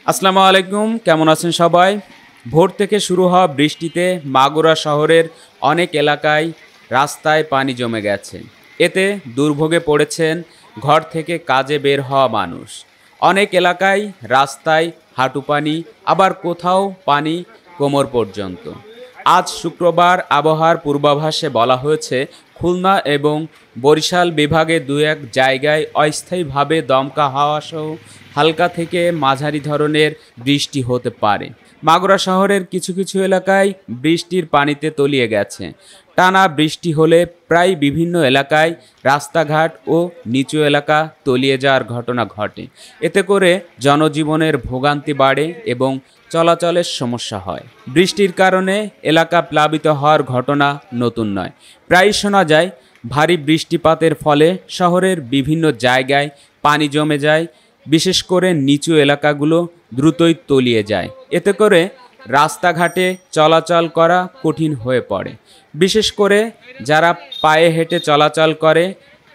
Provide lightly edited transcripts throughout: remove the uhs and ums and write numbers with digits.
আসসালামু আলাইকুম, কেমন আছেন সবাই? ভোর থেকে শুরু হওয়া বৃষ্টিতে মাগুরা শহরের অনেক এলাকায় রাস্তায় পানি জমে গেছে। এতে দুর্ভোগে পড়েছেন ঘর থেকে কাজে বের হওয়া মানুষ। অনেক এলাকায় রাস্তায় হাঁটু পানি, আবার কোথাও পানি কোমর পর্যন্ত। আজ শুক্রবার আবহাওয়ার পূর্বাভাসে বলা হয়েছে খুলনা এবং বরিশাল বিভাগে দু এক জায়গায় অস্থায়ীভাবে দমকা হাওয়াসহ হালকা থেকে মাঝারি ধরনের বৃষ্টি হতে পারে। মাগুরা শহরের কিছু কিছু এলাকায় বৃষ্টির পানিতে তলিয়ে গেছে। টানা বৃষ্টি হলে প্রায় বিভিন্ন এলাকায় রাস্তাঘাট ও নিচু এলাকা তলিয়ে যাওয়ার ঘটনা ঘটে। এতে করে জনজীবনের ভোগান্তি বাড়ে এবং চলাচলের সমস্যা হয়। বৃষ্টির কারণে এলাকা প্লাবিত হওয়ার ঘটনা নতুন নয়। প্রায়ই শোনা যায় ভারী বৃষ্টিপাতের ফলে শহরের বিভিন্ন জায়গায় পানি জমে যায়, বিশেষ করে নিচু এলাকাগুলো দ্রুতই তলিয়ে যায়। এতে করে রাস্তাঘাটে চলাচল করা কঠিন হয়ে পড়ে। বিশেষ করে যারা পায়ে হেঁটে চলাচল করে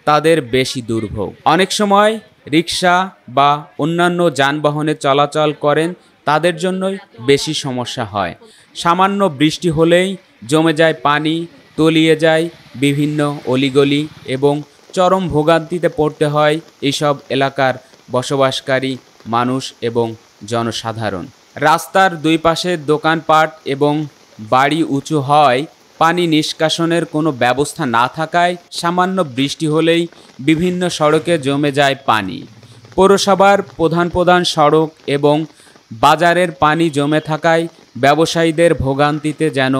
তাদের বেশি দুর্ভোগ। অনেক সময় রিক্সা বা অন্যান্য যানবাহনে চলাচল করেন তাদের জন্যই বেশি সমস্যা হয়। সামান্য বৃষ্টি হলেই জমে যায় পানি, তলিয়ে যায় বিভিন্ন অলিগলি এবং চরম ভোগান্তিতে পড়তে হয় এইসব এলাকার বসবাসকারী মানুষ এবং জনসাধারণ। রাস্তার দুই পাশে দোকানপাট এবং বাড়ি উঁচু হয়, পানি নিষ্কাশনের কোনো ব্যবস্থা না থাকায় সামান্য বৃষ্টি হলেই বিভিন্ন সড়কে জমে যায় পানি। পৌরসভার প্রধান প্রধান সড়ক এবং বাজারের পানি জমে থাকায় ব্যবসায়ীদের ভোগান্তিতে যেন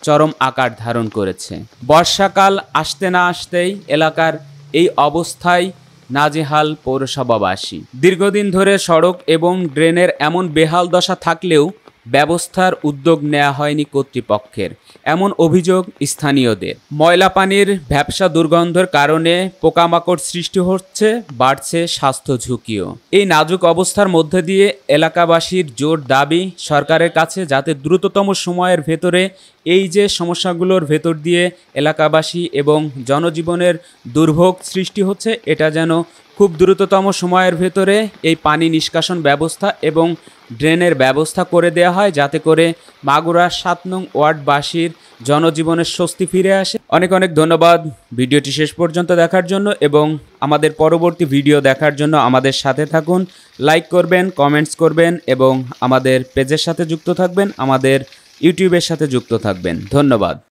চরম আকার ধারণ করেছে। বর্ষাকাল আসতে না আসতেই এলাকার এই অবস্থায় নাজেহাল পৌরসভাবাসী। দীর্ঘদিন ধরে সড়ক এবং ড্রেনের এমন বেহাল দশা থাকলেও ব্যবস্থার উদ্যোগ নেওয়া হয়নি কর্তৃপক্ষের, এমন অভিযোগ স্থানীয়দের। ময়লা পানির ভ্যাপসা দুর্গন্ধের কারণে পোকামাকড় সৃষ্টি হচ্ছে, বাড়ছে স্বাস্থ্য ঝুঁকিও। এই নাজুক অবস্থার মধ্যে দিয়ে এলাকাবাসীর জোর দাবি সরকারের কাছে যাতে দ্রুততম সময়ের ভেতরে এই যে সমস্যাগুলোর ভেতর দিয়ে এলাকাবাসী এবং জনজীবনের দুর্ভোগ সৃষ্টি হচ্ছে, এটা যেন খুব দ্রুততম সময়ের ভেতরে এই পানি নিষ্কাশন ব্যবস্থা এবং ড্রেনের ব্যবস্থা করে দেওয়া হয়, যাতে করে মাগুরা ৭ নং ওয়ার্ডবাসীর জনজীবনের স্বস্তি ফিরে আসে। অনেক অনেক ধন্যবাদ ভিডিওটি শেষ পর্যন্ত দেখার জন্য এবং আমাদের পরবর্তী ভিডিও দেখার জন্য আমাদের সাথে থাকুন। লাইক করবেন, কমেন্টস করবেন এবং আমাদের পেজের সাথে যুক্ত থাকবেন, আমাদের ইউটিউবের সাথে যুক্ত থাকবেন। ধন্যবাদ।